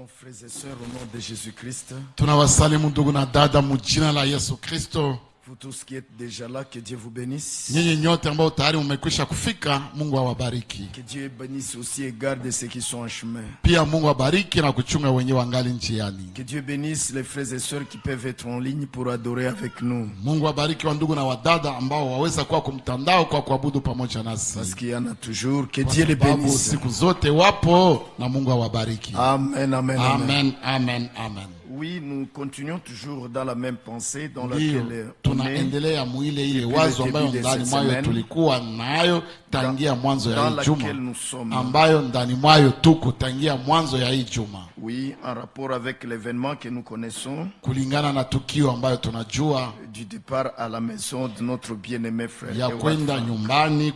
salutations frères et sœurs au nom de Jésus-Christ. Tunawasalimu ndugu na dada mujina la Yesu Kristo. Vous tous qui êtes déjà là, que Dieu vous bénisse. Nyinyi nyote ambao tayari mmekwisha kufika, Mungu awabariki. Que Dieu bénisse aussi et garde ceux qui sont en chemin. Pia Mungu awabariki na kuchunga wenye wangali njiani. Que Dieu bénisse les frères et sœurs qui peuvent être en ligne pour adorer avec nous. Mungu awabariki wa ndugu na wadada ambao waweza kuwa kumtandao kwa kuabudu pamoja nasi. Parce qu'il y en a toujours. Que Dieu les bénisse. Siku zote wapo na Mungu awabariki. Amen, amen, amen, amen, amen. Oui, nous continuons toujours dans la même pensée dans laquelle tunaendelea muile ile wazo ambayo ndani mwayo tulikuwa nayo tangia mwanzo ya hii juma, ambayo ndani mwayo tuko tangia mwanzo ya hii juma. Oui, en rapport avec l'événement que nous connaissons, kulingana na tukio ambayo tunajua du départ à la maison de notre bien-aimé frère, ya kwenda nyumbani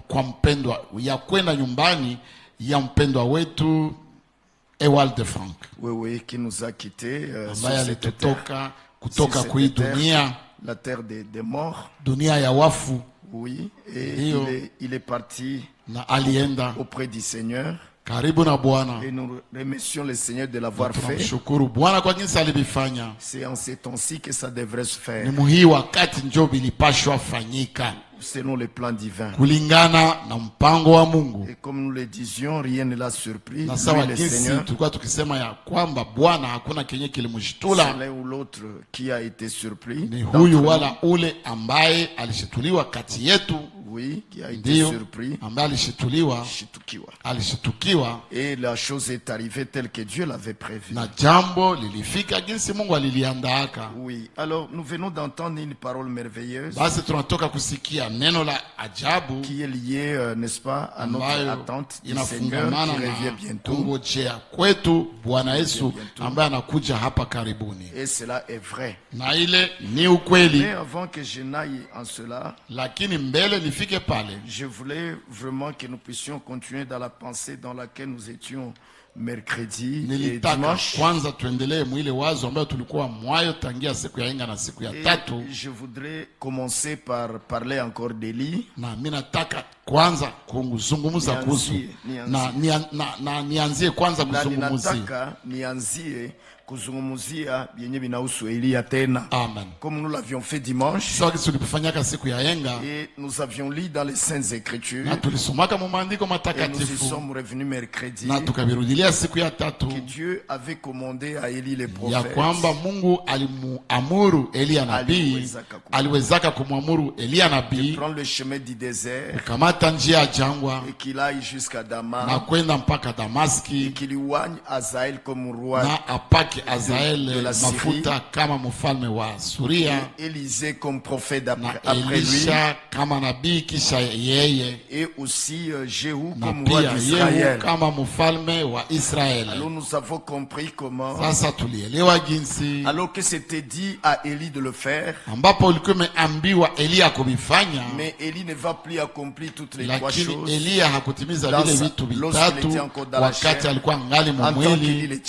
kwa mpendwa, ya kwenda nyumbani ya mpendwa wetu Ewald de Frank. Oui, oui, qui nous a quittés kutoka kui dunia, la terre des morts. Dunia ya wafu. Oui, et il est parti na alienda auprès du Seigneur. Karibu na Bwana. Et nous remercions le Seigneur de l'avoir fait. Tunamshukuru Bwana kwa jinsi alibifanya. C'est en ces temps-ci que ça devrait se faire. Ni muhimu wakati njoo bilipashwa fanyika. Selon les plans divins. Kulingana na mpango wa Mungu. Et comme nous le disions, rien ne l'a surpris. Na sawa jinsi tulikuwa tukisema ya kwamba Bwana hakuna kenye kilimshitula. C'est l'un ou l'autre qui a été surpris. Ni huyu wala ule ambaye alishituliwa kati yetu. Oui, qui a été surpris. Ambaye alishitukiwa. Et la chose est arrivée telle que Dieu l'avait prévu. Na jambo lilifika jinsi Mungu aliliandaaka. Oui, alors nous venons d'entendre une parole merveilleuse. Basi tunatoka kusikia neno la ajabu qui est lié, n'est-ce pas, à notre attente du Seigneur qui revient bientôt. Kungojea kwetu Bwana Yesu ambaye anakuja hapa karibuni. Et cela est vrai. Na ile ni ukweli. Mais avant que je n'aille en cela, lakini mbele nifike pale, je voulais vraiment que nous puissions continuer dans la pensée dans laquelle nous étions mercredi et dimanche. Kwanza tuendelee mwile wazo ambayo tulikuwa mwayo tangia siku ya inga na siku ya tatu. Je voudrais commencer par parler encore d'Élie. Na mimi nataka kwanza kuzungumza kuhusu na nianzie kwanza kuzungumzia. Nianzie kuzungumzia yenye binahusu Elia tena. Amen. Comme nous l'avions fait dimanche. Sasa tulipofanyaka siku ya yenga. Et nous avions lu dans les Saintes Écritures. Na tulisomaka mu maandiko matakatifu. Et nous y sommes revenus mercredi. Na tukabirudilia siku ya tatu. Que Dieu avait commandé à Élie le prophète. Ya kwamba Mungu alimuamuru Elia nabii. Aliwezaka kumwamuru Elia nabii. De prendre le chemin du désert. Kamata njia ya jangwa. Et qu'il aille jusqu'à Damas. Na kwenda mpaka Damaski. Et qu'il oigne Hazaël comme roi. Na apaki Hazael mafuta kama mfalme wa Suria. Élisée comme prophète après Elisha kama nabii kisha yeye. Et aussi Jéhu comme roi d'Israël. Kama mfalme wa Israeli. Alors nous avons compris comment. Sasa tulielewa jinsi. Alors que c'était dit à Élie de le faire. Ambapo ulikuwa umeambiwa Elia kubifanya. Mais Élie ne va plus accomplir toutes les trois choses. Lakini Elia hakutimiza vile vitu vitatu wakati alikuwa ngali mwili.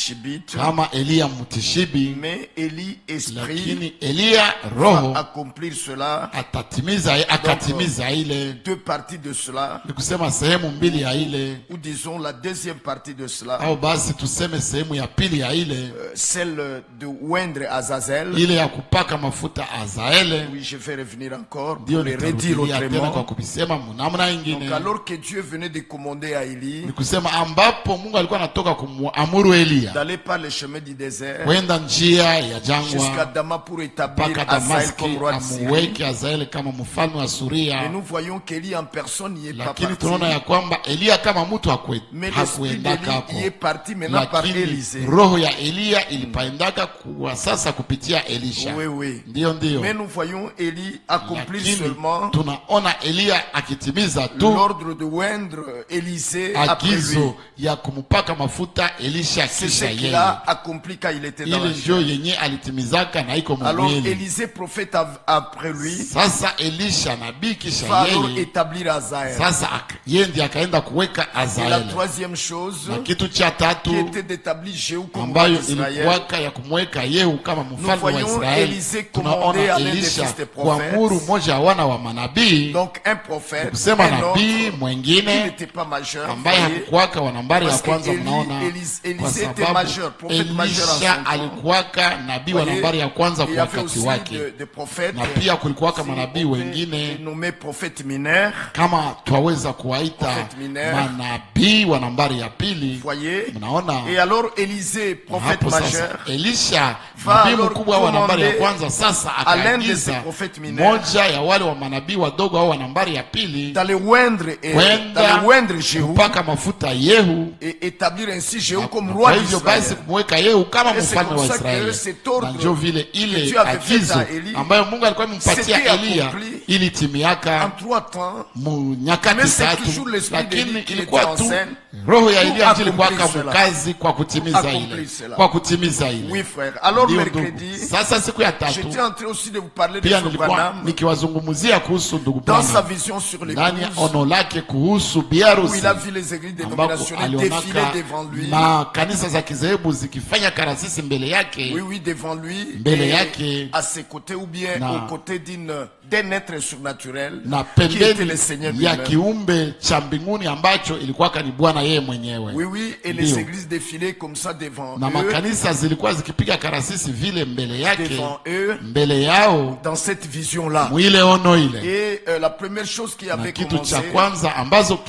Kama Elia mutishibi. Mais Élie esprit. Lakini Elia roho accomplir cela. Akatimiza ile. Deux parties de cela. Ni kusema sehemu mbili ya ile. Ou disons la deuxième partie de cela. Au basi tuseme sehemu ya pili ya ile. Celle de oindre Azazel. Ile ya kupaka mafuta Azael. Oui, je vais revenir encore pour le redire autrement. Kwa kubisema namna nyingine. Donc alors que Dieu venait de commander à Élie. Ni kusema ambapo Mungu alikuwa anatoka kumwamuru Elia. D'aller par le chemin du désert. Kwenda njia ya jangwa. Jusqu'à Damas pour établir Hazaël comme roi de Syrie. Hazael kama mfalme wa Suria. Mais nous voyons qu'Élie en personne n'y est pas parti. Lakini tunaona ya kwamba Elia kama mtu hakuendaka hapo. Il est parti maintenant par Élisée. Roho ya Elia ilipaendaka kwa sasa kupitia Elisha. Oui, oui. Ndio. Mais nous voyons Élie accomplir seulement. Tunaona Elia akitimiza tu l'ordre de oindre Élisée après lui. Ya kumpaka mafuta Elisha kisha yeye. C'est ce qu'il a accompli accomplika, il était dans la ile ndio yenye alitimizaka na iko alors mwili. Élisée prophète après lui Sasa Elisha nabii kisha va alors yeye établir Azaël. sasa yeye ndiye akaenda kuweka Et la Azaeli. troisième chose Na kitu cha qui tatu était d'établir Jéhu comme roi ambayo d'Israël, ilikuwaka ya kumweka Yehu kama mfalme wa voyons Israeli. Élisée commander Tunaona à l'un des Elisha fils des prophètes. kuamuru mmoja wa wana wa manabii, donc un prophète, kusema un nabii autre qui mwingine n'était pas majeur, ambaye voyez, hakukuwaka wa nambari ya parce que kwanza. Mnaona Élisée kwa était sababu majeur, prophète majeur en son Elisha temps. alikuwaka nabii wa Voyez, nambari ya kwanza il y kwa avait wakati aussi wake, des prophètes, na pia kulikuwaka si manabii on peut wengine les nommer prophètes mineurs, kama twaweza kuwaita Prophète mineur. manabii wa nambari ya pili. voyez. Mnaona Et alors Élisée, prophète hapo sasa majeur, Elisha va nabii alors mkubwa wa nambari ya commander kwanza sasa à l'un de ces akaagiza prophètes mineurs moja ya wale wa manabii wadogo au wa nambari ya pili d'aller oindre Jéhu mpaka mafuta Yehu, et établir ainsi Jéhu comme na roi kwa hivyo basi d'Israël. kumweka Yehu kama Et c'est mfalme comme wa ça que Israeli. cet ordre Na ndio vile que ile Dieu avait fait agizo à Élie ambayo Mungu alikuwa amempatia s'était Eliya accompli ilitimiaka en 3 temps, mu nyakati mais c'est tatu, toujours l'esprit lakini d'Élie qui ilikuwa était en tu scène roho ya pour Eliya ndiyo ilikuwa accomplir kama cela. kazi kwa kutimiza Accomplir ile, cela. kwa kutimiza ile. Oui frère. Alors Ndio ndugu. mercredi, Sasa siku ya tatu j'étais en train aussi de vous parler de pia Frère nilikuwa Branham nikiwazungumzia kuhusu ndugu dans sa Branham vision sur ndani ya l'épouse, ono lake kuhusu où biharusi, il a vu les églises ambako dénominationnelles défiler alionaka devant lui. makanisa za kizehebu zikifanya karasisi mbele yake. Oui, devant lui, Mbele et yake, à ses côtés ou bien na- aux côtés d'un être surnaturel na qui était le pembeni Seigneur ya lui-même. kiumbe cha mbinguni ambacho ilikuwaka ni Bwana yeye mwenyewe. Oui, et les Ndio. églises défilaient comme ça devant Na eux, makanisa zilikuwa zikipiga karasisi vile mbele yake, devant eux, mbele yao, dans cette vision-là. mwile ono ile. Et la première chose qui Na avait kitu commencé, cha kwanza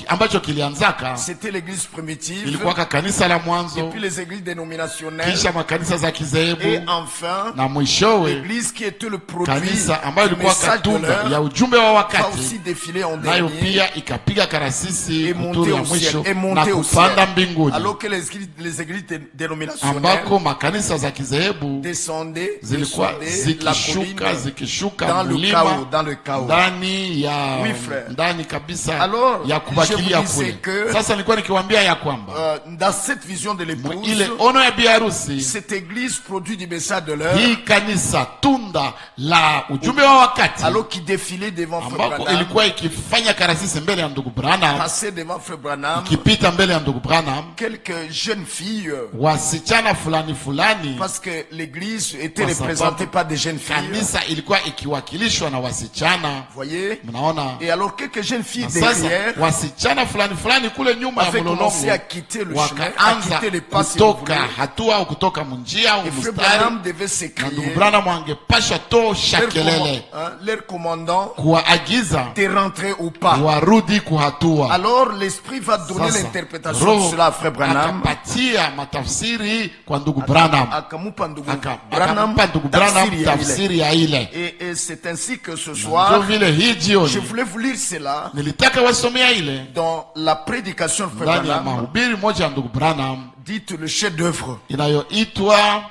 ambacho kilianzaka c'était l'église primitive, ilikuwaka kanisa la et mwanzo, puis les églises dénominationnelles, kisha makanisa za et kizehebu, enfin, na mwishowe l'église qui était le produit kanisa ambayo du ilikuwa message de katunda ya l'heure, ujumbe wa va wakati, aussi défiler en nayo dernier pia ikapiga karasisi et kuturu monter ya au ciel, mwisho et na monter au kupanda ciel. mbinguni, Alors que les églises dénominationnelles ambako makanisa za kizehebu descendaient zilikuwa la zikishuka colline zikishuka dans le mlima chaos, dans le chaos. ndani ya Oui, frère. ndani kabisa Alors, ya kubakilia je vous disais kule. que, Sasa nilikuwa nikiwaambia ya kwamba dans cette vision de l'épouse, ile ono ya biharusi, cette église produit du message de l'heure, hii kanisa tunda la ujumbe wa wakati, alors qui défilait devant Frère ambako Branham, ilikuwa ikifanya karasisi mbele ya ndugu Branham, passait devant Frère Branham, ikipita mbele ya ndugu Branham, quelques jeunes filles, wasichana fulani fulani, parce que l'église était Kwa représentée sababu par des jeunes filles. kanisa ilikuwa ikiwakilishwa na wasichana. Voyez? Mnaona? Et alors quelques jeunes filles Na sasa derrière wasichana fulani fulani kule nyuma ya avaient mlolongo commencé à quitter le chemin, à wakaanza quitter les pas si vous kutoka voulez. hatua au kutoka munjia au Et Frère mstari, Branham devait na s'écrier. ndugu Branham angepasha tosha kelele Leur commandant kuwaagiza de rentrer au pas. warudi kuhatua. Alors l'esprit va donner Sasa, l'interprétation de Roho cela à Frère Branham. akapatia matafsiri kwa ndugu Branham, Akamupa ndugu akampa ndugu Branham tafsiri ya ile. tafsiri ya ile. Et c'est ainsi que ce Ndio soir, vile hii je jioni voulais vous lire cela nilitaka wasomea ile dans la prédication de Frère ndani ya Branham, mahubiri moja ya ndugu Branham dite le chef d'œuvre. inayoitwa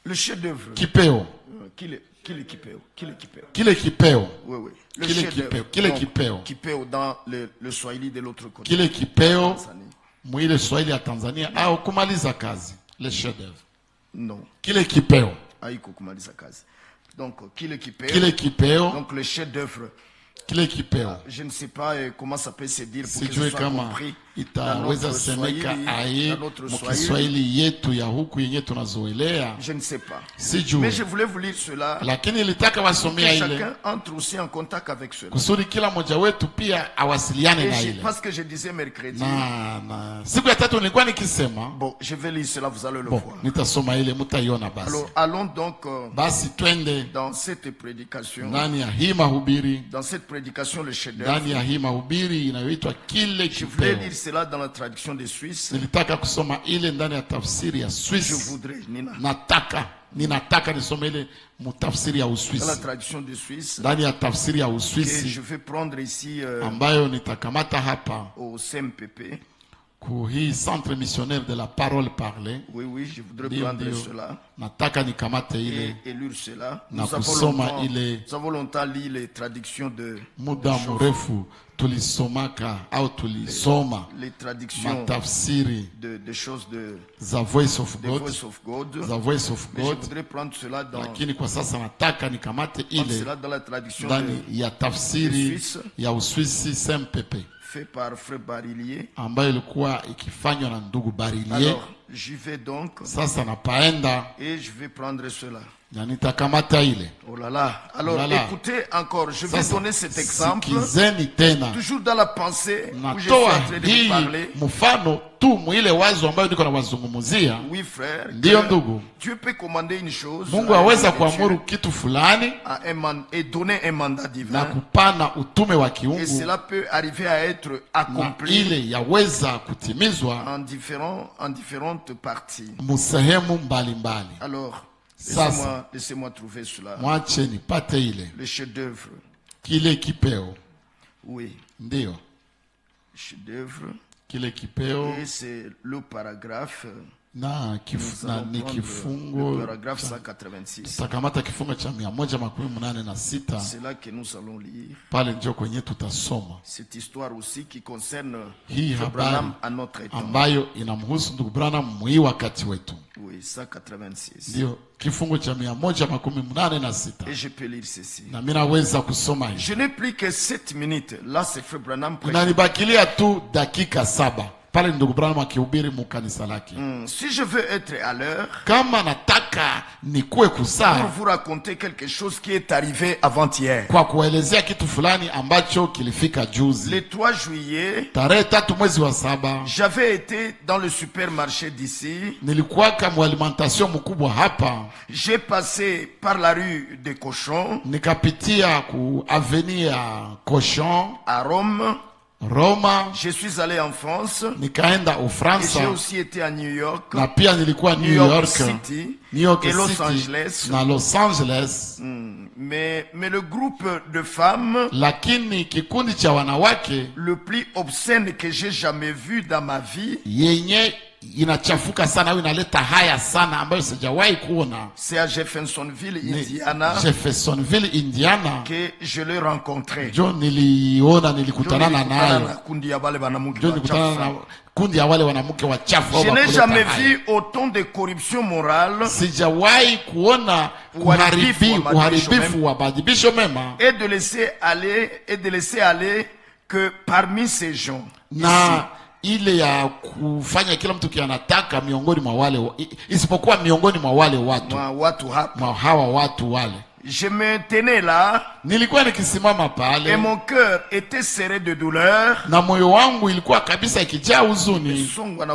Le chef d'œuvre. Kipeo. Kile kipeo. Kile kipeo, Oui. Le Kile chef kipeo, d'œuvre. kile Donc, kipeo. Kipeo dans le Swahili de l'autre côté. kile kipeo Tanzania. mwile Swahili ya Tanzania au kumaliza kazi, le chef d'œuvre. Non. Kile kipeo, Haiko kumaliza kazi. Donc kile kile kipeo, donc le chef d'œuvre. kile kipeo. Je ne sais pas comment ça peut se dire pour que ce Sijui soit kama compris itaweza notre semeka Swahili, aye dans notre Swahili. mukiswahili yetu ya huku yenye tunazoelea, Je ne sais pas. sijui, Mais je voulais vous lire cela. lakini ilitaka Que wasomea ile chacun entre aussi en contact avec cela. kusudi kila mmoja wetu pia awasiliane Et na ile. parce que je disais mercredi. Na siku ya tatu nilikuwa nikisema Bon, je vais lire cela, vous allez le bon, voir. nitasoma ile mutaiona. Basi Alors, allons donc basi twende dans cette prédication. ndani ya hii mahubiri, Dans cette prédication, le chef ndani d'œuvre. ya hii mahubiri inayoitwa kile Je voulais kipeo. lire cela dans la traduction des Suisses. Nilitaka kusoma ile ndani ya tafsiri ya Je Swiss. voudrais, Nina. Ninataka nisome ile mutafsiri ya Dans la Uswisi, traduction des Suisses. ndani ya tafsiri ya Que je Uswisi vais prendre ici ambayo nitakamata hapa au CMPP. ku hii Centre Missionnaire de la Parole Parlée. Oui, je voudrais Ndio, prendre ndio. cela Nataka nikamate ile et lire cela. na Nous avons kusoma longtemps, ile nous avons longtemps lu les traductions de muda Joffre. mrefu tulisomaka au tulisoma les traductions matafsiri de choses de The Voice of The God, Voice of God. The Voice of Mais je God. voudrais prendre cela dans Lakini kwa sasa nataka nikamate ile la traduction ndani ya tafsiri ya Uswisi SMPP fait par Frère Barillier, ambayo ilikuwa ikifanywa na ndugu Barillier. Alors j'y vais donc Sasa napaenda et je vais prendre cela. na nitakamata ile. Oh là là. Alors Oh là là. écoutez encore, je vais Sasa donner cet exemple sikizeni tena, toujours dans la pensée où je suis natoa en train de vous hii parler. mfano tu mwile wazo ambayo niko na wazungumuzia. Oui frère, Ndiyo ndugu, Dieu peut commander une chose Mungu à aweza un kuamuru kitu fulani et donner un mandat na divin, kupana utume wa et kiungu, cela peut arriver à être na accompli ile yaweza kutimizwa en différentes parties. musehemu mbalimbali. Alors Sasa laissez-moi trouver cela. mwache nipate ile Le chef-d'œuvre. kile kipeo, Oui, ndio chef-d'œuvre. kile kipeo Et c'est le paragraphe. na Nous allons ni prendre kifungo le paragraphe 186. tutakamata kifungo cha 186 C'est là que nous allons lire pale ndio kwenye tutasoma cette histoire aussi qui concerne hii Frère habari Branham à notre temps. ambayo inamhusu ndugu Branham mwii wakati wetu. Oui, 186. Ndio kifungo cha 186 Et je peux lire ceci. na mimi naweza kusoma hivi. Je n'ai plus que 7 minutes. Là, c'est Frère Branham prêche. Inanibakilia tu dakika 7 pale ndugu Branham akihubiri mu kanisa lake. Si je veux être à l'heure, Kama nataka nikuwe pour kusaa vous raconter quelque chose qui est arrivé avant-hier. kwa kuelezea kitu fulani ambacho kilifika juzi. Le 3 juillet, Tarehe 3 mwezi wa 7 j'avais été dans le supermarché d'ici. nilikuwaka mwalimentation mkubwa hapa, J'ai passé par la rue des Cochons nikapitia ku avenue ya Cochon à Rome. Roma, Je suis allé en France. nikaenda Et j'ai Ufaransa aussi été à New York, na pia nilikuwa New New York York, City New York et Los City Angeles. na Los Angeles. Mais le groupe de femmes Lakini kikundi cha wanawake le plus obscène que j'ai jamais vu dans ma vie, yenye inachafuka sana au inaleta haya sana ambayo sijawahi kuona c'est à Jeffersonville, ni Indiana, Jeffersonville, Indiana. que je l'ai rencontré. Jo nilikutana nayo, jo nilikutana na kundi ya wale wanamke wachafu. Je n'ai jamais vu autant de corruption morale Sijawahi kuona uharibifu wa maadibisho mema et de laisser aller que parmi ces gens. na ile ya kufanya kila mtu kianataka miongoni mwa wale isipokuwa miongoni mwa wale watu mwa hawa watu wale. Je me tenais là, Nilikuwa nikisimama pale et mon cœur était serré de douleur, na moyo wangu ilikuwa kabisa ikijaa huzuni, ikisongwa na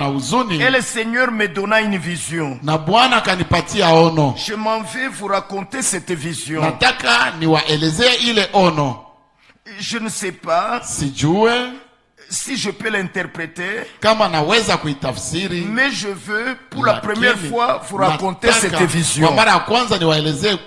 huzuni, et le Seigneur me donna une vision. na Bwana akanipatia ono. Je m'en vais vous raconter cette vision. Nataka niwaelezee ile ono. Je ne sais pas Sijue si je peux l'interpréter, kama naweza kuitafsiri, mais je veux pour la première fois vous raconter cette kwa vision. mara ya kwanza niwaelezee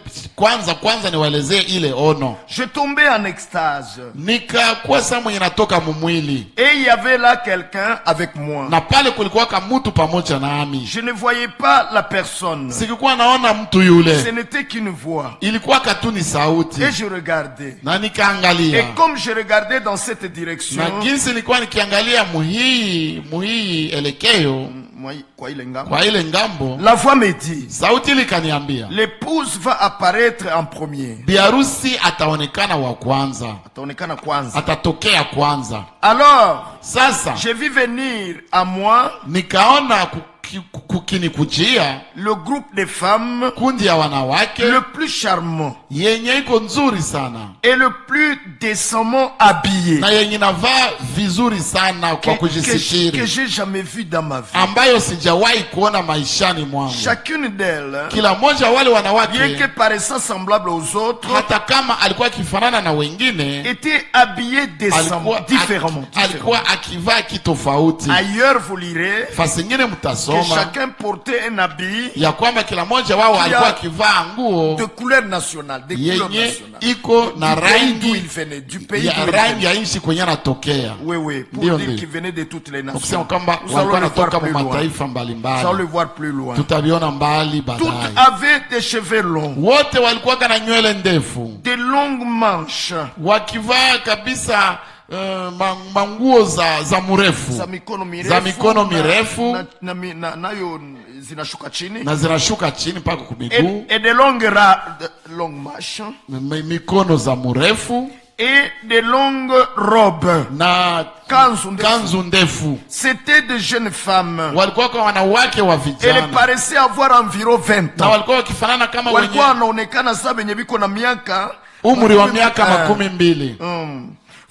niwaelezee ile ono. Je tombais en extase, Nikakuwa saa mwenye natoka mumwili, et il y avait là quelqu'un avec moi. na pale kulikuwa mtu pamoja nami. Je ne voyais pas la personne, Sikikuwa naona mtu yule, ce n'était qu'une voix. ilikuwa katuni sauti, Et je regardais, na nikaangalia, et comme je regardais dans cette direction, na jinsi nilikuwa nikiangalia muhii elekeo kwa ile ngambo, la voix me dit, sauti likaniambia, l'épouse va apparaître en premier. biharusi ataonekana wa kwanza, atatokea kwanza. Alors, Sasa j'ai vu venir à moi nikaona kukinikujia le groupe de femmes kundi ya wanawake le plus charmant yenye iko nzuri sana et le plus décemment habillé na yenye navaa vizuri sana kwa que kujisitiri, j'ai jamais vu dans ma vie. ambayo sijawahi kuona maishani mwangu. Chacune d'elles, Kila mmoja wale bien wanawake, que paraissant semblable aux autres, hata kama alikuwa akifanana na wengine, était habillée différemment. alikuwa akivaa kitofauti. Ailleurs, vous lirez, Fasi ingine mtasoma tunasoma chacun portait un habit ya kwamba kila mmoja wao alikuwa akivaa nguo de couleur nationale, de couleur nationale. Iko na rangi ya rangi ya nchi kwenye anatokea. Oui, oui, pour dire qu'il venait de toutes les nations. Kusema kwamba walikuwa wanatoka mataifa mbalimbali. Nous allons le voir plus loin. Tutaviona mbali baadaye. Toutes avaient des cheveux longs. Wote walikuwa na nywele ndefu. Des longues manches. Wakivaa kabisa manguo za mrefu. Za mikono mirefu. Nayo zinashuka chini. Na zinashuka chini mpaka kwa miguu. Et de longues manches. Mikono za mrefu. Et de longues robes. Na kanzu ndefu. C'était de jeunes femmes. Walikuwa kwa wanawake wa vijana. Elles paraissaient avoir environ 20 ans. Na walikuwa wakifanana kama wenye. Walikuwa wanaonekana sawa wenye biko na miaka. Umri wa miaka 12.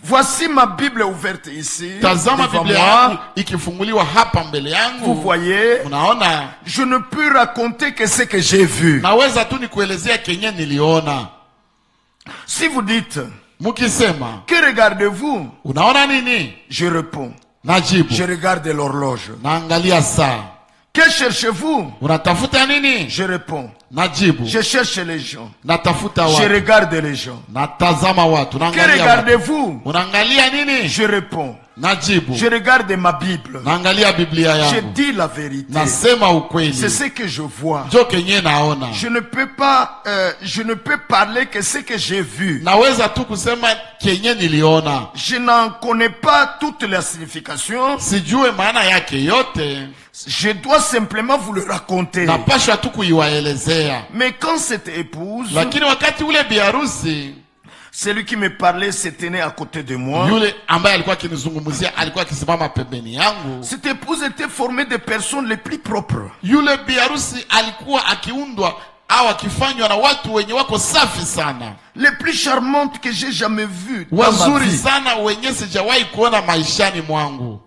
Voici ma Bible ouverte ici. Tazama Biblia yangu ikifunguliwa hapa mbele yangu. Vous voyez? Unaona? Je ne peux raconter que ce que j'ai vu. Naweza tu nikuelezea kenye niliona. Si vous dites, mukisema, que regardez-vous? Unaona nini? Je réponds. Najibu. Je regarde l'horloge. Naangalia saa. Que cherchez-vous? Unatafuta nini? Je réponds. Najibu. Je cherche les gens. Natafuta watu. Je regarde les gens. Natazama watu. Que regardez-vous? Unaangalia nini? Je réponds. Najibu. Je regarde ma Bible. Naangalia Biblia yangu. Je dis la vérité. Nasema ukweli. C'est ce que je vois. Jo kenye naona. Je ne peux parler que ce que j'ai vu. Naweza tu kusema kenye niliona. Je n'en connais pas toute la signification. Sijue maana yake yote. Je dois simplement vous le raconter. Napashwa tu kuiwaelezea. Mais quand cette épouse, lakini wakati ule biharusi, celui qui me parlait se tenait à côté de moi. Yule ambaye alikuwa akinizungumzia alikuwa akisimama pembeni yangu. Cette épouse était formée de personnes les plus propres. Yule biharusi alikuwa akiundwa au akifanywa na watu wenye wako safi sana. Les plus charmantes que j'ai jamais vues. Wazuri sana wenye sijawahi kuona maishani mwangu.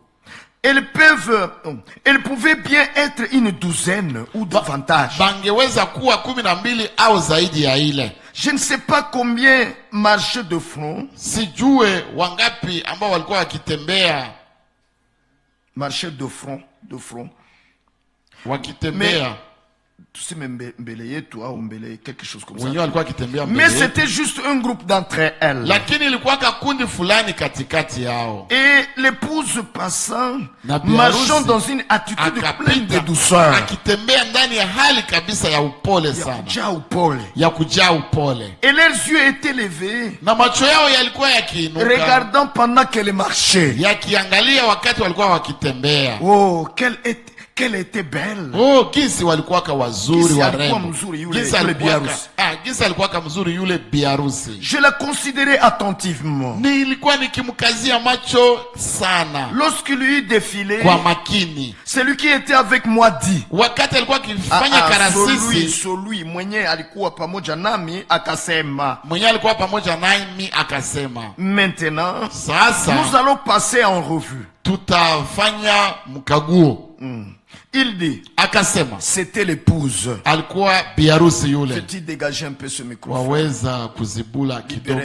Elles pouvaient bien être une douzaine ou davantage. Bangeweza kuwa 12 au zaidi ya ile. Je ne sais pas combien marchaient de front. Sijue wangapi ambao walikuwa wakitembea. Marchaient de front. Wakitembea. Quelque chose comme ça. Mais c'était juste un groupe d'entre elles. Et l'épouse passant, marchant dans une attitude pleine de douceur. Et leurs yeux étaient levés, regardant pendant qu'elle marchait. Oh, qu'elle était belle. Oh, jinsi walikuwa wazuri warembo. Jinsi alikuwa mzuri yule biharusi. Je la considérais attentivement. Nilikuwa nikimkazia macho sana. Lorsqu'il lui défilait, kwa makini. Celui qui était avec moi dit. Wakati alikuwa akifanya karasisi. Celui mwenye alikuwa pamoja nami akasema. Mwenye alikuwa pamoja nami akasema. Maintenant, sasa, nous allons passer en revue. Tutafanya mkaguo. Il dit, akasema, c'était l'épouse. Alikuwa biharusi yule. Peux-tu dégager un peu ce micro? Waweza kuzibula kidogo.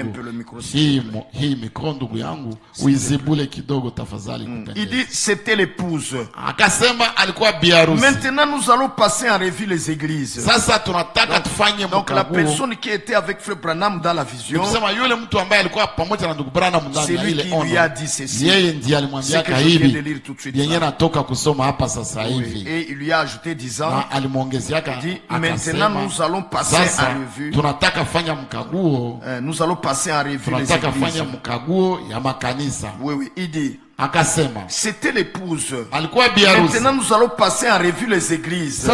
Hii mikro ndugu yangu, uizibule kidogo tafadhali. Il dit, c'était l'épouse. Akasema alikuwa biharusi. Maintenant nous allons passer en revue les églises. Sasa tunataka tufanye mkaguo. Donc la personne qui était avec Frère Branham dans la vision, kusema yule mtu ambaye alikuwa pamoja na ndugu Branham ndani ya ile ono. Lui a dit ceci. Yeye ndiye alimwambia hivi. Yenye natoka kusoma hapa sasa hivi. Et il lui a ajouté disant, maintenant nous allons passer en revue. Nous allons passer en revue les églises. Oui, il dit, c'était l'épouse. Maintenant nous allons passer en revue les églises.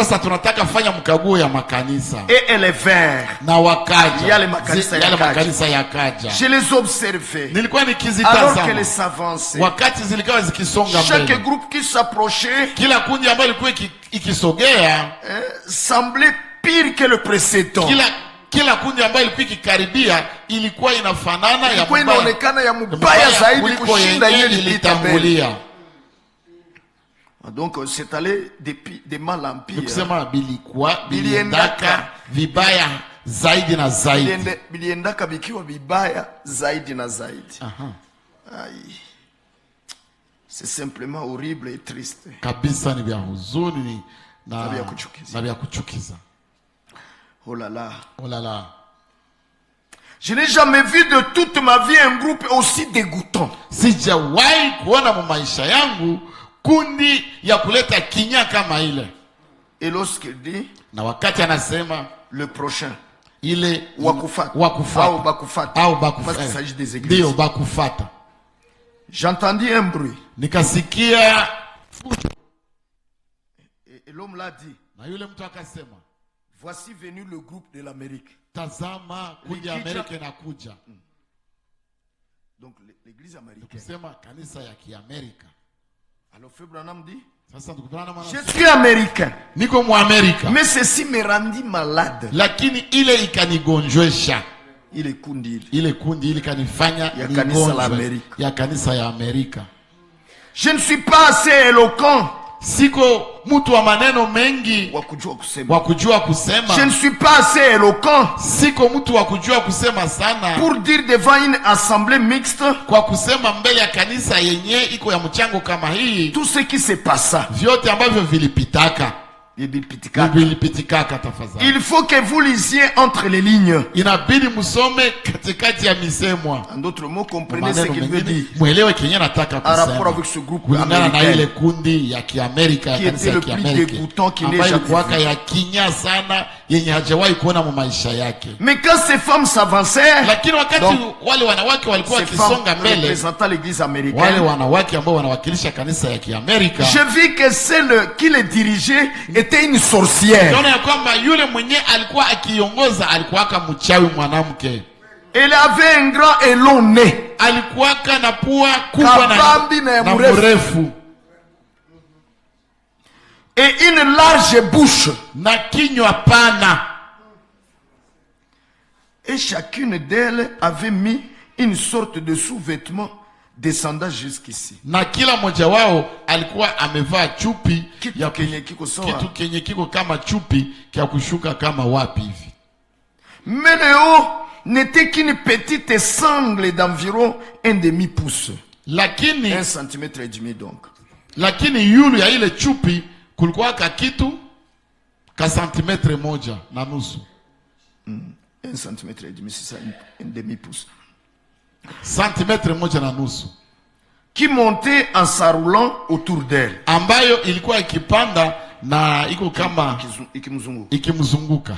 Et elle est vers. Il y a les makanisa yakaja. Je les observais. Alors qu'elles s'avançaient. Chaque groupe qui s'approchait semblait pire que le précédent. Kila kundi ambayo ilikuwa ikikaribia ilikuwa inafanana ya mbaya zaidi kushinda ile ilitangulia. Donc c'est allé de mal en pire. Kusema biliendaka vibaya zaidi na zaidi. Biliendaka bikiwa vibaya zaidi na zaidi. C'est simplement horrible et triste. Kabisa ni vya huzuni na vya kuchukiza. Oh là là. Oh là là. Je n'ai jamais vu de toute ma vie un groupe aussi dégoûtant. Sijawahi kuona mu maisha yangu kundi ya kuleta kinya kama ile. Et lorsqu'il dit, na wakati anasema le prochain, ile wakufata au bakufata, parce qu'il s'agit des églises. Ndio bakufata. J'entendis un bruit. Nikasikia fujo. Et l'homme l'a dit. Na yule mtu akasema, voici venu le groupe de l'Amérique. Tazama kuja Amerika inakuja. Donc l'église américaine. Tukisema kanisa ya Kiamerika. Alors Frère Branham dit, je suis américain. Niko mu Amerika. Mais ceci me rendit malade. Lakini ile ikanigonjwesha. Ile kundi ile kanifanya ya kanisa ya Amerika. Je ne suis pas assez éloquent. Siko mtu wa maneno mengi wa kujua kusema. Je ne suis pas assez éloquent. Siko mtu wa kujua kusema sana. Pour dire devant une assemblée mixte. Kwa kusema mbele ya kanisa yenye iko ya mchango kama hii. Tout ce qui se passa. Vyote ambavyo vilipitaka. Il faut que vous lisiez entre les lignes. Inabidi musome katikati ya misemwa. En d'autres mots, comprenez ce qu'il veut dire. Muelewe kenye nataka kusema. En rapport avec ce groupe américain. Na ile kundi ya Kiamerika ya kanisa ya Kiamerika. Ambayo kuwaka ya kinya sana yenye hajawahi kuona mu maisha yake. Mais quand ces femmes s'avançaient, lakini wakati wale wanawake walikuwa kisonga mbele, représentant l'église américaine, wale wanawake ambao wanawakilisha kanisa ya Kiamerika, je vis que celle qui les dirigeait était une sorcière. Naona ya kwamba yule mwenye alikuwa akiongoza alikuwa kama mchawi mwanamke. Elle avait un grand et long nez. Alikuwa na pua kubwa na mrefu. Et une large bouche. Na kinywa pana. Et chacune d'elles avait mis une sorte de sous-vêtement descendant jusqu'ici. Na kila moja wao alikuwa amevaa chupi ya kitu kenye kiko kama chupi kia kushuka kama wapi hivi. Mais le haut n'était qu'une petite sangle d'environ 1 demi-pouce. Lakini 1 centimètre et demi donc. Lakini yulu ya ile chupi kulikuwa ka kitu ka santimetre moja na nusu. 1 centimètre et demi, c'est ça, 1 demi-pouce. Santimetre moja na nusu. Qui montait en s'enroulant autour d'elle. Ambayo ilikuwa ikipanda na iko kama ikimzunguka.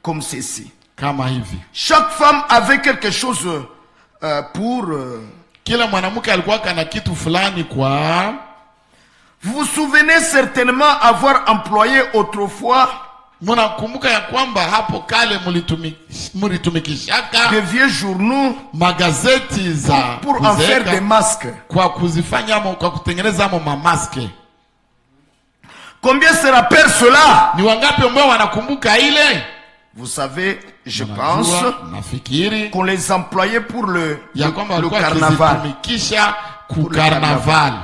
Comme ceci. Kama hivi. Chaque femme avait quelque chose pour kila mwanamke alikuwa kana kitu fulani kwa. Vous vous souvenez certainement avoir employé autrefois munakumbuka ya kwamba hapo kale mulitumikishaka de vieux journaux magazeti za pour en faire des masques, kwa kuzifanya kwa kutengeneza mamaske. Combien se rappelle cela? Ni wangapi ambao wanakumbuka ile? Vous savez, je pense qu'on les employait pour le carnaval. Pour le carnaval.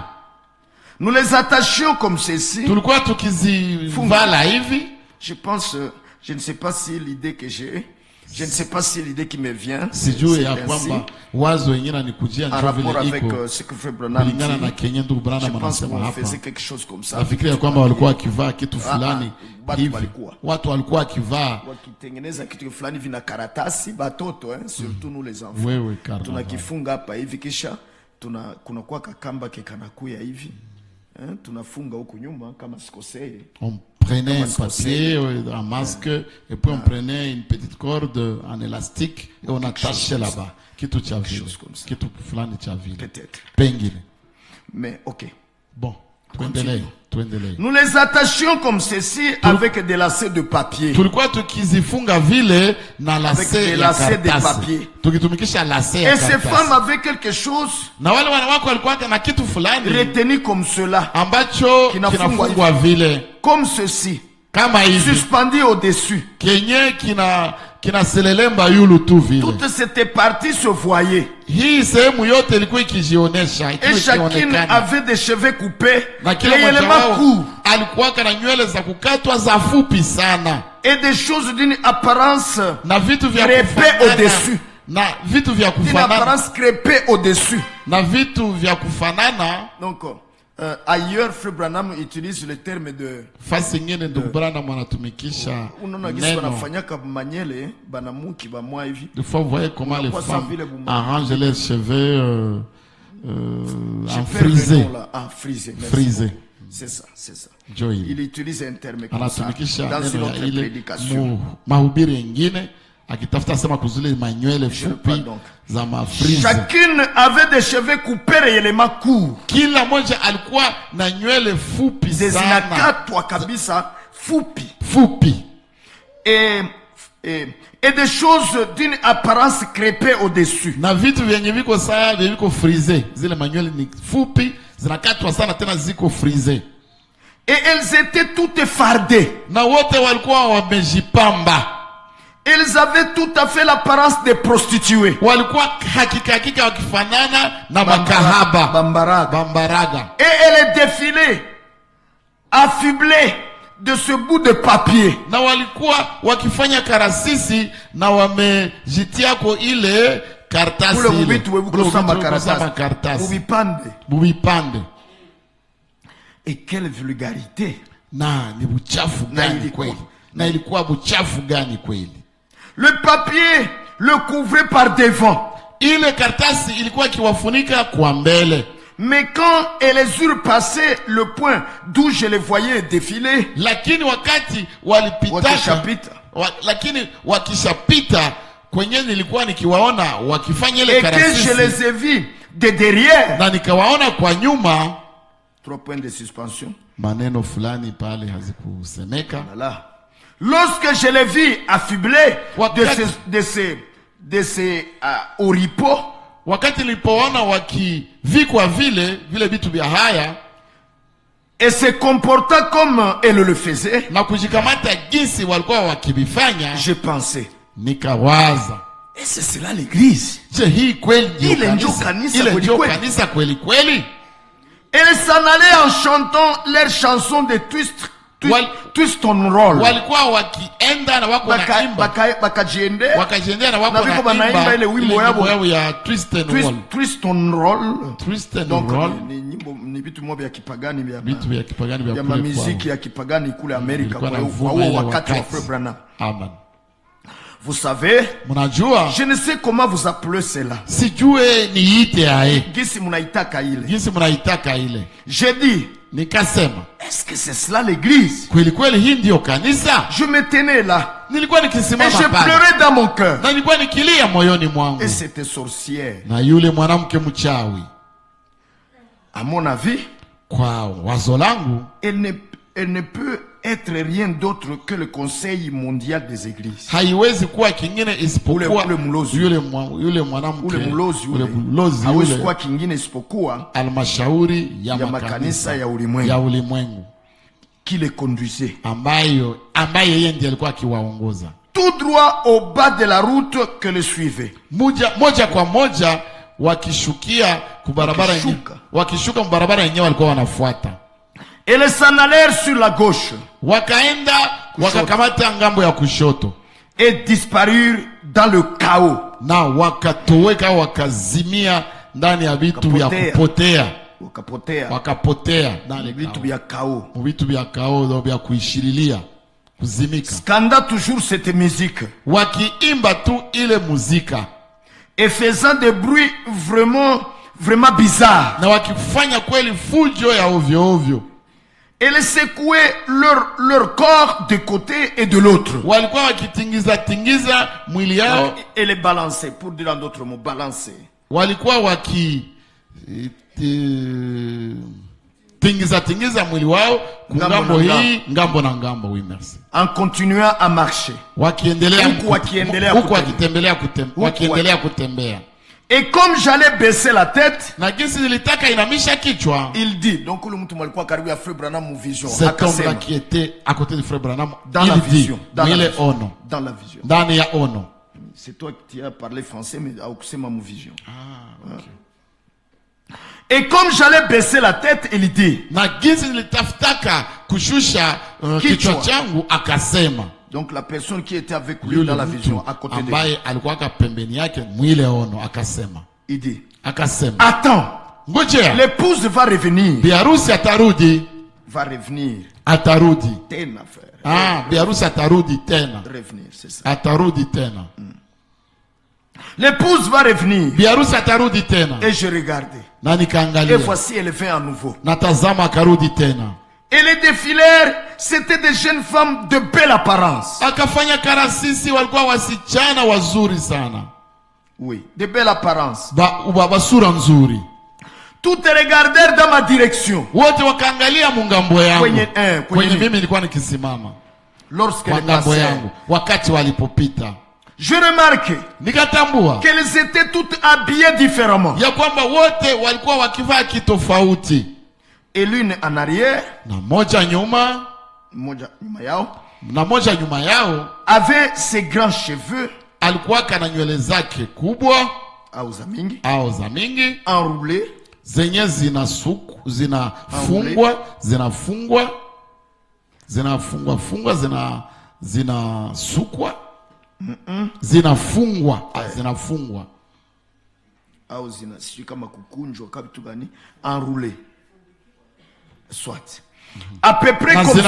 Nous les attachions comme ceci. Je pense, je ne sais pas si l'idée que j'ai, je ne sais pas si l'idée qui me vient, c'est en rapport avec ce que fait Branham dit. Je pense qu'on faisait quelque chose comme ça. Watu walikuwa kivaa wakitengeneza kitu fulani vina karatasi batoto surtout nous les enfants. Tunakifunga hapa hivi kisha kunakuwa kakamba kekanakuya hivi. Tunafunga huko nyuma kama sikosei. On prenait un papier, un masque et puis on prenait une petite corde en élastique et on attachait là-bas. Kitu cha vile. Kitu fulani cha vile. Peut-être. Pengine. Mais OK. Bon. Nous les attachions comme ceci avec des lacets de papier. Tulikuwa tukizifunga vile na lacets de papier. Tukitumikisha lacets. Et ces femmes avaient quelque chose. Na wale wanawake walikuwa na kitu fulani retenu comme cela. Ambacho kinafungwa vile. Comme ceci. Kama hivi. Suspendu au-dessus. Kenye kinaselelemba yulu tu vile. Toute cette partie se voyait. Hii sehemu yote ilikuwa ikijionesha. Et chacune avait des cheveux coupés. Réellement courts. Alikuwa na nywele za kukatwa za fupi sana. Et des choses d'une apparence na vitu vya répé au-dessus. na vitu vya kufanana, une apparence crêpée au-dessus, na vitu vya kufanana. Donc ailleurs Frère Branham utilise le terme de fasi nyingine ndugu Branham anatumikisha unaona gisi wanafanyaka manyele banamuki ba mwa hivi. Des fois vous voyez comment les femmes arrangent leurs cheveux en frisé. Frisé. C'est ça, c'est ça. Joel. Il utilise un terme comme ça dans une autre prédication. Mahubiri yengine akitafuta sema kuzile manywele fupi za mafrize. Chacune avait des cheveux coupés réellement courts. Kila moja alikuwa na nywele fupi sana. Zinakatwa kabisa fupi. Fupi. Et des choses d'une apparence crêpée au-dessus. Na vitu vyenye viko saa viko frisé. Zile manywele ni fupi, zinakatwa sana tena ziko frisé. Et elles étaient toutes fardées. Na wote walikuwa wamejipamba. Elles avaient tout à fait l'apparence des prostituées. Walikuwa hakika wakifanana na makahaba. Bambaraga. Et elles défilaient affublées de ce bout de papier. Na walikuwa wakifanya karasisi na wamejitia kwa ile kartasi ile. Bubipande. Et quelle vulgarité. Na ni buchafu gani kweli. Na ilikuwa buchafu gani kweli. Le papier le couvrait par devant. Ile kartasi ilikuwa kiwafunika kwa mbele. Mais quand elles eurent passé le point d'où je les voyais défiler, lakini wakati walipita, lakini wakishapita kwenye nilikuwa nikiwaona wakifanya ile karasisi, et que je les ai vus de derrière, na nikawaona kwa nyuma. 3 points de suspension. Maneno fulani pale hazikusemeka. Voilà. Lorsque je les vis affublés de ces oripeaux, wakati nilipoona wakivikwa vile vitu vya haya, et se comporta comme elle le faisait, na kujikamata jinsi walikuwa wakibifanya, je pensais, nikawaza, et c'est cela l'église. Je hii kweli ndio kanisa kweli kweli. Elles s'en allaient en chantant leurs chansons de twist on roll. Walikuwa wakienda na wako na imba. Wakajiendea na wako na imba ile wimbo yao ya twist and roll. Twist on roll. Twist and roll. Ni vitu moja vya kipagani vya kule kwa muziki ya kipagani kule Amerika kwa huo wakati wa Frère Branham. Amen. Vous savez, munajua, je ne sais comment vous appelez cela. Sijue niite ae. Gisi munaitaka ile. J'ai dit, nikasema, est-ce que c'est cela l'église? Kweli kweli hii ndio kanisa? Je me tenais là. Nilikuwa nikisimama pale. Et je pleurais dans mon cœur. Na nilikuwa nikilia moyoni mwangu. Et c'était sorcière. Na yule mwanamke mchawi. À mon avis, kwa wazo langu, elle ne peut être rien d'autre que le Conseil mondial des églises. Haiwezi kuwa kingine isipokuwa yule mwanamke ule mlozi haiwezi kuwa kingine isipokuwa almashauri ya makanisa ya ulimwengu qui les conduisait, ambaye yeye ndiye alikuwa akiwaongoza tout droit au bas de la route que le suivait. Moja kwa moja wakishukia kubarabara yenyewe, wakishuka barabara yenyewe walikuwa wanafuata. Et les s'en allèrent sur la gauche. Wakaenda wakakamata ngambo ya kushoto. Et disparurent dans le chaos. Na wakatoweka wakazimia ndani ya vitu vya kupotea. Wakapotea ndani ya vitu vya chaos. Vitu vya chaos vya kuishililia, kuzimika. Scanda toujours cette musique. Wakiimba tu ile muzika. Et faisant des bruits vraiment bizarres. Na wakifanya kweli fujo ya ovyo ovyo. Elles secouaient leur corps de côté et de l'autre. Walikuwa wakitingiza mwili yao. Et les balancer, pour dire en d'autres mots, balancer. Walikuwa tingiza mwili wao ngambo hii ngambo na ngambo. Oui, merci. En continuant à marcher. Wakiendelea kutembea. Et comme j'allais baisser la tête, il dit, donc le mtu alikuwa karibu ya Frère Branham mu vision. Cet homme-là qui était à côté de Frère Branham, dans la vision, dans la vision. Dans ya ono. C'est toi qui as parlé français, mais c'est ma vision. Ah, okay. Et comme j'allais baisser la tête, il dit, na gizi nilitafutaka kushusha kichwa changu, akasema, Donc la personne qui était avec lui dans la vision à côté de lui, ambaye alikuwa pembeni yake mwile ono akasema, il dit, akasema, attends, ngojea, l'épouse va revenir. Biarusi atarudi. Va revenir. Atarudi. Tena frère. Biarusi atarudi tena. Revenir, c'est ça. Atarudi tena. L'épouse va revenir. Biarusi atarudi tena. Et je regardais. Na nikaangalia. Et voici elle vient à nouveau. Natazama akarudi tena. Et les défilères, c'était des jeunes femmes de belle apparence. Akafanya karasisi walikuwa wasichana wazuri sana. Oui, de belle apparence. Basura nzuri. Toutes regardèrent dans ma direction. Wote wakaangalia mungambo yangu. Kwenye mimi nilikuwa nikisimama. Lorsqu'elle passait. Wakati walipopita. Je remarque nikatambua qu'elles étaient toutes habillées différemment. Ya kwamba wote walikuwa wakivaa kitofauti. Et l'une en arrière, na moja nyuma yao, avait ses grands cheveux, alikuwa kana nywele zake kubwa au za mingi enroulés, zenye zinafungwa au sijui kama kukunjwa kabitu gani, enroulé soit à peu près comme ceci.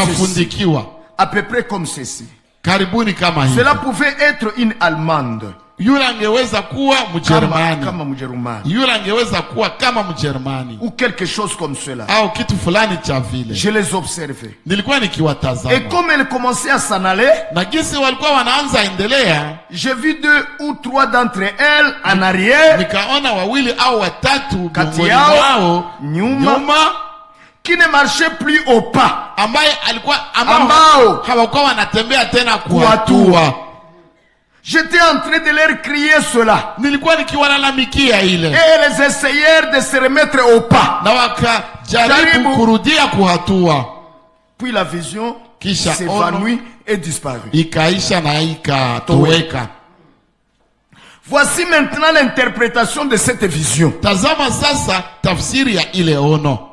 À peu près comme ceci. Karibuni kama hivi. Cela pouvait être une Allemande. Yule angeweza kuwa Mjerumani. Kama Mjerumani. Yule angeweza kuwa kama Mjerumani. Ou quelque chose comme cela. Au kitu fulani cha vile. Je les observais. Nilikuwa nikiwatazama. Et comme elles commençaient à s'en aller, na jinsi walikuwa wanaanza endelea, j'ai vu 2 ou 3 d'entre elles en arrière. Nikaona wawili au watatu kati yao nyuma qui ne marchait plus au pas, ambao hawakuwa wanatembea tena kwa hatua. J'étais en train de leur crier cela. Nilikuwa nikiwalalamikia ile. Et elles essayèrent de se remettre au pas. Na wakajaribu kurudia kwa hatua. Puis la vision s'évanouit et disparut. Ikaisha na ikatoweka. Voici maintenant l'interprétation de cette vision. Tazama sasa tafsiri ya ile ono.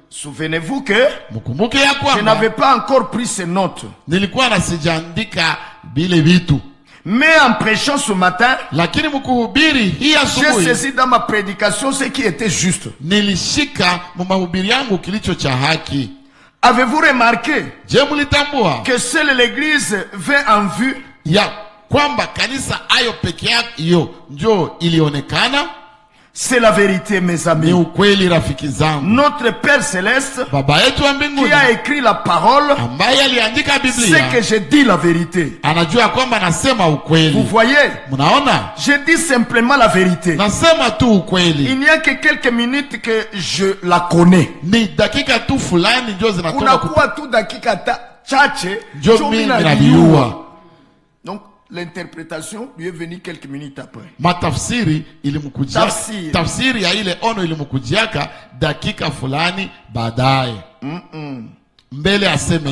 Souvenez-vous que je n'avais pas encore pris ces notes. Mais en prêchant ce matin, j'ai saisi dans ma prédication ce qui était juste. Avez-vous remarqué que seule l'église vint en vue? C'est la vérité, mes amis. Notre Père Céleste, qui a écrit la parole, sait que je dis la vérité. Vous voyez, je dis simplement la vérité. Il n'y a que quelques minutes que je la connais. Donc, l'interprétation lui est venue quelques minutes après. Tafsiri ya ile ono ilimkujiaka dakika fulani baadaye. Mbele aseme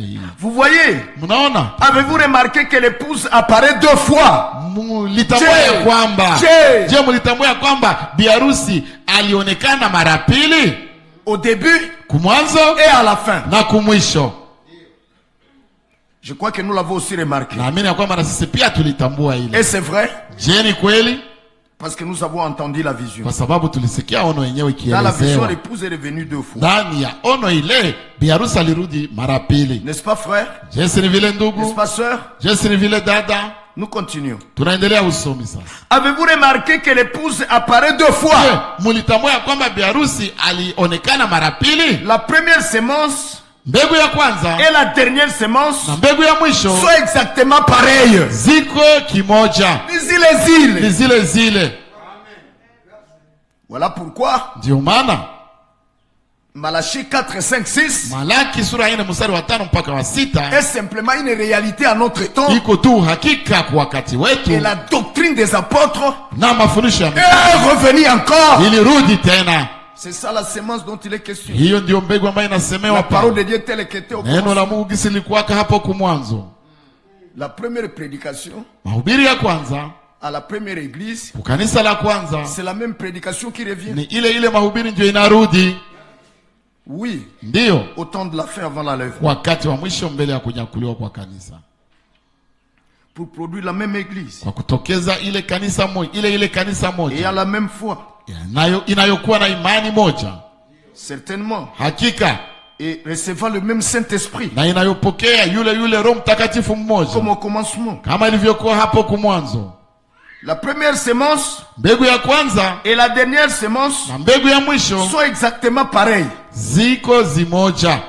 hii. Vous voyez? Mnaona? Avez-vous remarqué que l'épouse apparaît 2 fois? Je mulitambua kwamba biarusi alionekana mara pili? Au début kumwanzo et à la fin. Na kumwisho. Je crois que nous l'avons aussi remarqué. Et c'est vrai? Kweli? Parce que nous avons entendu la vision. Dans la vision, l'épouse est revenue 2 fois. N'est-ce pas, frère? N'est-ce pas, sœur? Nous continuons. Avez-vous remarqué que l'épouse apparaît 2 fois? La première sémence et la dernière sémence sont exactement pareilles. Zile. Voilà pourquoi Malachie 4, 5, 6 est simplement une réalité à notre temps. Et la doctrine des apôtres est revenue encore. C'est ça la sémence dont il est question. La parole de Dieu telle qu'elle était au commencement. La première prédication à la première église, c'est la même prédication qui revient. Oui. Ndio. Au temps de la fin avant l'enlèvement. Wakati wa mwisho mbele ya kunyakuliwa kwa kanisa. Pour produire la même église. Kwa kutokeza ile kanisa moja, ile kanisa moja. Et à la même foi. Inayokuwa na imani moja. Certainement. Hakika. Et recevant le même Saint-Esprit. Na inayopokea yule Roho Mtakatifu mmoja. Comme au commencement. Kama ilivyokuwa hapo kumwanzo. La première semence, mbegu ya kwanza, et la dernière semence, na mbegu ya mwisho, sont exactement pareilles. Ziko zimoja.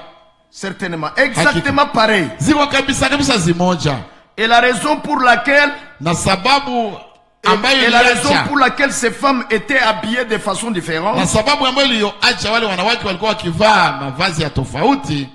Certainement, exactement pareilles. Ziko kabisa zimoja. Et la raison pour laquelle, na sababu ambayo et la raison pour laquelle ces femmes étaient habillées de façon différente, na sababu ambayo iliyoacha wale wanawake walikuwa wakivaa mavazi ya tofauti,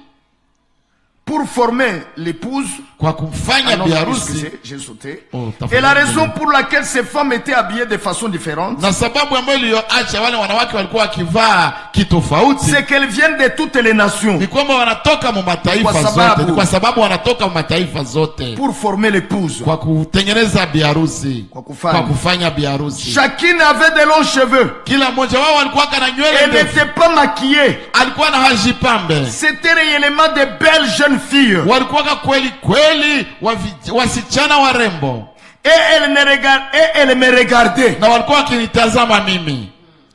pour former l'épouse, kwa kumfanya biharusi. J'ai sauté. Et la raison pour laquelle ces femmes étaient habillées de façon différente, na sababu ambayo iliyoacha wale wanawake walikuwa wakivaa kitofauti, c'est qu'elles viennent de toutes les nations. Ni kwamba wanatoka mu mataifa zote. Ni kwa sababu wanatoka mu mataifa zote. Pour former l'épouse. Kwa kutengeneza biharusi. Kwa kufanya biharusi. Chacune avait de longs cheveux. Kila mmoja wao alikuwa na nywele ndefu. Elle n'était pas maquillée. Alikuwa na hajipambe. C'était réellement de belles jeunes filles. Walikuwa kweli wasichana warembo. Et elle me regardait. Na walikuwa wakinitazama mimi.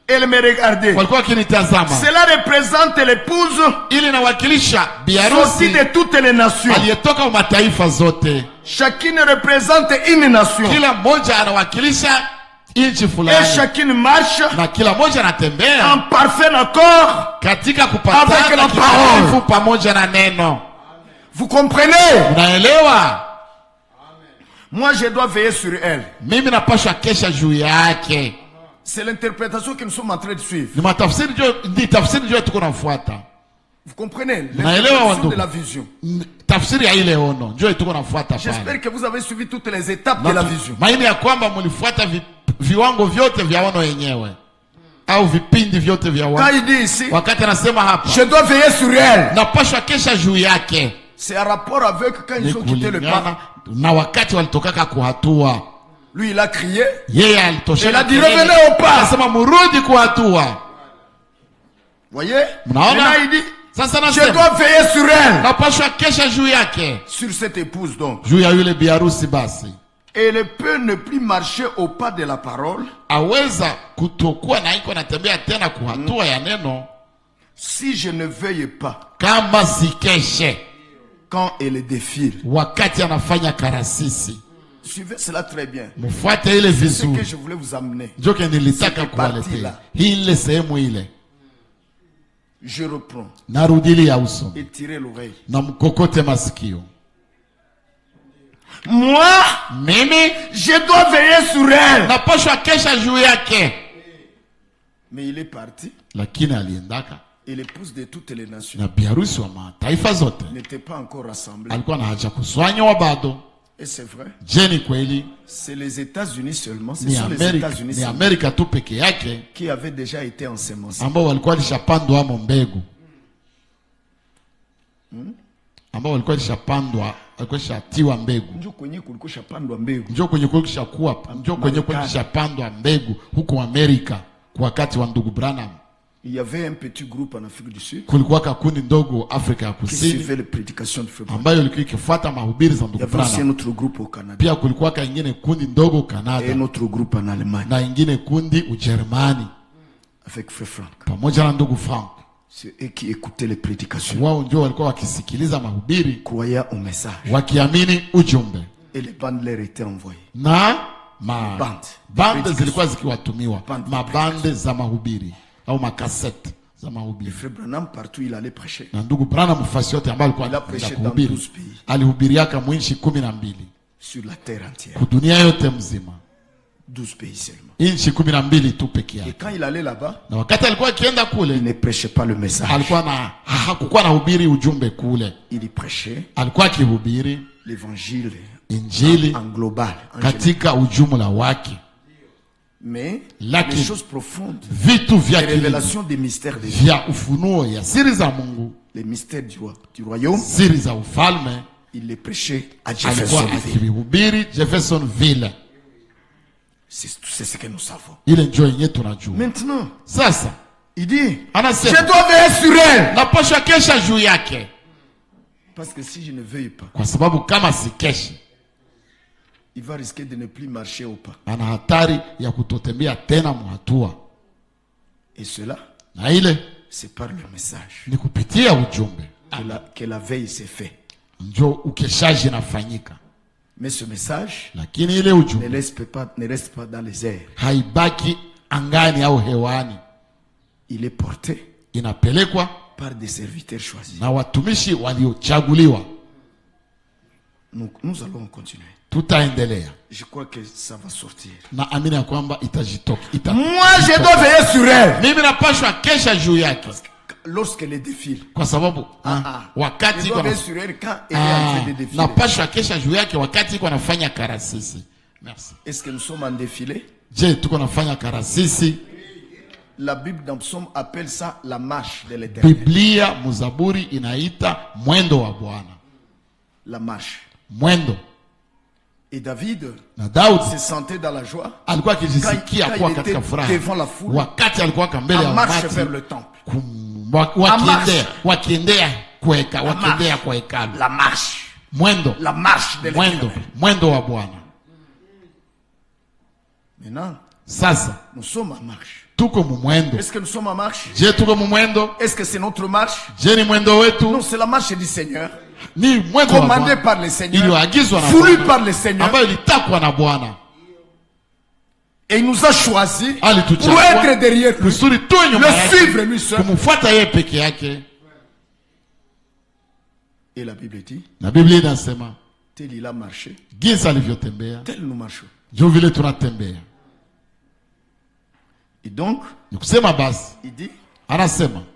Elle me regardait. Walikuwa wakinitazama. Cela représente l'épouse. Ili inawakilisha biharusi. Sortie de toutes les nations. Aliyetoka mu mataifa zote. Chacune représente une nation. Kila mmoja anawakilisha inchi fulani. Et chacune marche. Na kila mmoja anatembea en parfait accord katika kupatana kikamilifu pamoja na neno. Vous comprenez? Unaelewa? Moi je dois veiller sur elle. Mimi napaswa kesha juu yake. C'est l'interprétation que nous sommes en train de suivre. Ni matafsiri ndio tuko nafuata. Vous comprenez? L'interprétation de la vision. Tafsiri ya ile ono ndio tuko nafuata pale. J'espère que vous avez suivi toutes les étapes de la vision. Maana ya kwamba mlifuata viwango vyote vya ono yenyewe. Au vipindi vyote vya ono. Quand il dit ici, wakati anasema hapa, je dois veiller sur elle. Napaswa kesha juu yake. C'est un rapport avec quand ils ont quitté le pas. Na wakati walitoka kuhatua. Lui il a crié. Yeye alitosha. Il a dit revenez au pas. Anasema murudi kuhatua. Voyez? Mnaona? Il dit sasa je dois veiller sur elle. Napaswa kesha juu yake. Sur cette épouse donc. Juu ya yule biharusi basi. Elle peut ne plus marcher au pas de la parole. Aweza kutokuwa na iko natembea tena kuhatua ya neno. Si je ne veille pas. Kama sikeshe. Quand elle défile. Wakati anafanya karasisi. Suivez cela très bien. Mfuate ile vizuri. C'est ce que je voulais vous amener. Njoke nilitaka kuwaletea. Ile sehemu ile. Je reprends. Narudili ya uso. Étirez l'oreille. Na mkokote masikio. Moi, mimi, je dois veiller sur elle. Napaswa kesha juu yake. Mais il est parti. Lakini aliendaka. Et l'épouse de toutes les nations. Na biharusi wa mataifa zote. N'était pas encore rassemblée. Alikuwa na haja kuswanywa bado. Et c'est vrai. Je ni kweli. C'est les États-Unis seulement. Ce sont les États-Unis seulement. Ni Amerika tu peke yake. Qui avaient déjà été ensemencés. Ambao walikuwa lishapandwa amo mbegu. Ambao walikuwa lishapandwa, walikuwa lishatiwa mbegu. Njoo kwenye kulikuwa shapandwa mbegu. Njoo kwenye kulikuwa lishapandwa mbegu huko Amerika kwa wakati wa ndugu Branham. Il y avait un petit groupe en Afrique du Sud. Kulikuwa kakundi ndogo Afrika ya Kusini. Qui suivait les prédications de Frère. Ambayo ilikuwa ikifuata mahubiri za ndugu Branham. Il y avait aussi un autre groupe au Canada. Pia kulikuwa ingine kundi ndogo Canada. Et un autre groupe en Allemagne. Na ingine kundi Ujerumani. Avec Frère Frank. Pamoja na ndugu Frank. C'est eux qui écoutaient les prédications. Wao ndio walikuwa wakisikiliza mahubiri. Croyaient au message. Wakiamini ujumbe. Et les bandes leur étaient envoyées. Na bande zilikuwa zikiwatumiwa. Mabande za mahubiri au makasete za mahubiri. Frère Branham partout il allait prêcher. Na ndugu Branham mfasi yote ambaye alikuwa anaenda kuhubiri. Alihubiriaka mwinchi 12. Sur la terre entière. Kwa dunia yote mzima. 12 pays seulement. Inchi 12 tu peke yake. Et quand il allait là-bas, na wakati alikuwa akienda kule, il ne prêchait pas le message. Hakukuwa na hubiri ujumbe kule. Il y prêchait. Alikuwa akihubiri l'évangile. Injili en global. Katika ujumla wake. Mais les choses profondes. Vitu vya les révélations des mystères de Dieu. Vya ufunuo ya siri za Mungu. Les mystères du royaume. Siri za ufalme. Il les prêchait à Jeffersonville. Alikuwa akihubiri Jeffersonville. C'est ce que nous savons. Ile njoo yenyewe tunajua. Maintenant, sasa Il dit, anasema, je dois veiller sur elle. napasha kesha juu yake. Parce que si je ne veille pas, kwa sababu kama sikeshi, il va risquer de ne plus marcher au pas. ana hatari ya kutotembea tena muhatua. Et cela, na ile c'est par le message ni kupitia ujumbe que la veille s'est fait. njo ukeshaji nafanyika. Mais ce message lakini ile ujumbe ne reste pas dans les airs. haibaki angani au hewani. Il est porté, inapelekwa par des serviteurs choisis. na watumishi waliochaguliwa. Nous allons continuer. Tutaendelea. Je crois que ça va sortir. na amini ya kwamba itajitoka. Moi je dois veiller sur elle. Mimi napashwa kesha juu yake. Lorsqu'elle défile. Kwa sababu wakati iko napashwa kesha juu yake wakati iko nafanya karasisi. Merci. Est-ce que nous sommes en défilé? Je, tuko nafanya karasisi. La Bible dans Psaume appelle ça la marche de l'Éternel. Biblia muzaburi inaita mwendo wa Bwana. La marche. Mwendo. Et David se sentait dans la joie alikuwa akijisikia kuwa katika furaha wakati alikuwa mbele ya marche vers le temple. wakiendea kwa hekalu. La marche. Mwendo. La marche de l'Éternel. Mwendo wa Bwana. Maintenant, sasa nous sommes en marche. Tuko mwendo. Est-ce que nous sommes en marche? Je, tuko mwendo. Est-ce que c'est notre marche? Je, ni mwendo wetu. Non, c'est la marche du Seigneur. Ni mwendo commandé par le Seigneur, voulu par le Seigneur, et il nous a choisi pour être derrière lui, le suivre lui seul. Et la Bible dit, tel il a marché, tel nous marchons. Et donc, il dit,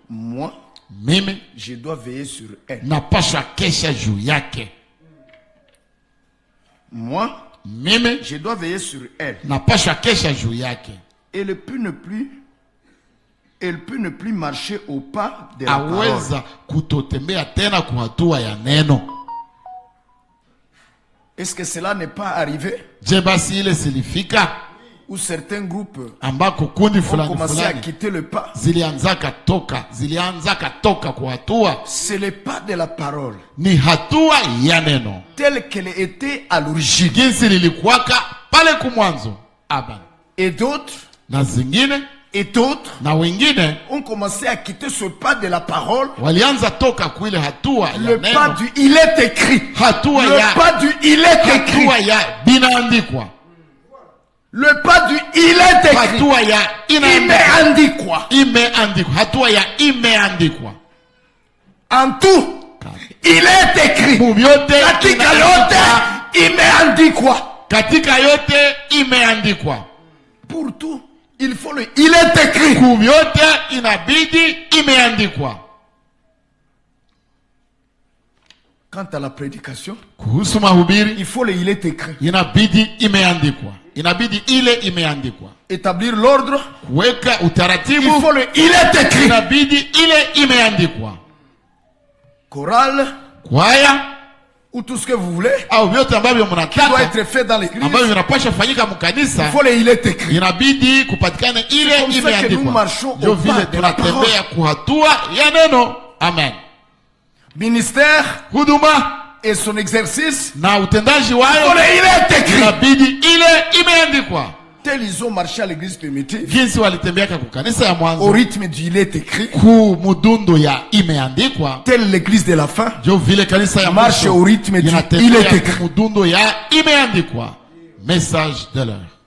moi, mimi je dois veiller sur elle. Napasha kesha juu yake. Moi, mimi je dois veiller sur elle. Napasha kesha juu yake. Elle peut ne plus marcher au pas de la parole. Aweza kutotembea tena kwa hatua ya neno. Est-ce que cela n'est pas arrivé? Je, basi ile silifika où certains groupes ambako kundi fulani commencé à quitter le pas. Zilianza toka kwa hatua. C'est le pas de la parole. Ni hatua ya neno. Tel qu'elle était à l'origine. Jinsi lilikuwaka pale kumwanzo. Et d'autres. Na zingine. Et d'autres. Na wengine. ont commencé à quitter ce pas de la parole. Walianza toka kuile hatua ya neno. Le pas du il est écrit. Hatua le ya. Pas du il est écrit. Hatua ya binaandikwa. Le pas du il est écrit. Hatua ya imeandikwa. Imeandikwa. Hatua ya imeandikwa. En tout, il est écrit. Katika yote imeandikwa. Katika yote imeandikwa. Pour tout, il faut le il est écrit. Yote inabidi imeandikwa. Quant à la prédication, kuhusu mahubiri, il faut le il est écrit. Inabidi imeandikwa. Inabidi ile imeandikwa. Établir l'ordre, kuweka utaratibu, il faut le il est écrit. Inabidi ile imeandikwa. Chorale, kwaya, ou tout ce que vous voulez, au vyote ambavyo mnataka, doit être fait dans l'église, ambavyo vinapaswa fanyika mkanisa, il faut le il est écrit. Inabidi kupatikane ile imeandikwa. Ndio vile tunatembea kwa hatua ya neno. Amen. Ministère, huduma et son exercice, na utendaji wayo, il est écrit. Inabidi ile imeandikwa. Tel ils ont marché à l'église primitive, jinsi walitembeaka kwa kanisa ya mwanzo, au rythme du il est écrit, ku mudundo ya imeandikwa. Tel l'église de la fin, jo vile kanisa ya marche au rythme du il est écrit, mudundo ya imeandikwa. Message de l'heure.